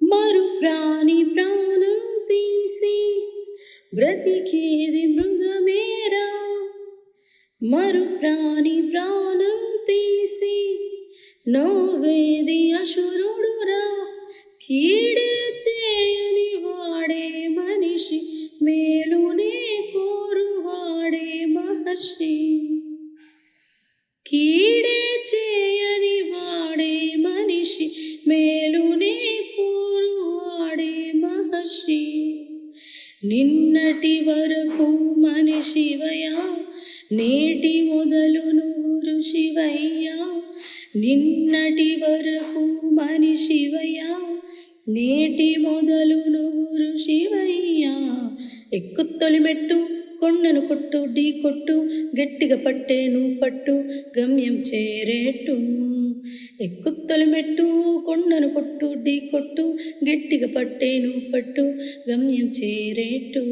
మరు ప్రాణి ప్రాణం తీసి బ్రతికేది మృగమేరా. మరు ప్రాణి ప్రాణం తీసి నవ్వేది అసురుడురా. కీడే చేయని వాడే మనిషి, మేలునే కోరువాడే మహర్షి. కీడే చేయని వాడే మనిషి, మేలునే కోరువాడే మహర్షి. నిన్నటి వరకు మనిషివయ్యా, నేటి మొదలు నువ్వు ఋషివయ్యా. నిన్నటి వరకు మనిషివయ్యా, నేటి మొదలు నువ్వు ఋషివయ్యా. ఎక్కు తొలిమెట్టు కొండను కొట్టు, ఢీ కొట్టు, గట్టిగా పట్టేను పట్టు, గమ్యం చేరేట్టు. ఎక్కు తొలిమెట్టు కొండను కొట్టు, ఢీ కొట్టు, గట్టిగా పట్టేను పట్టు, గమ్యం చేరేట్టు.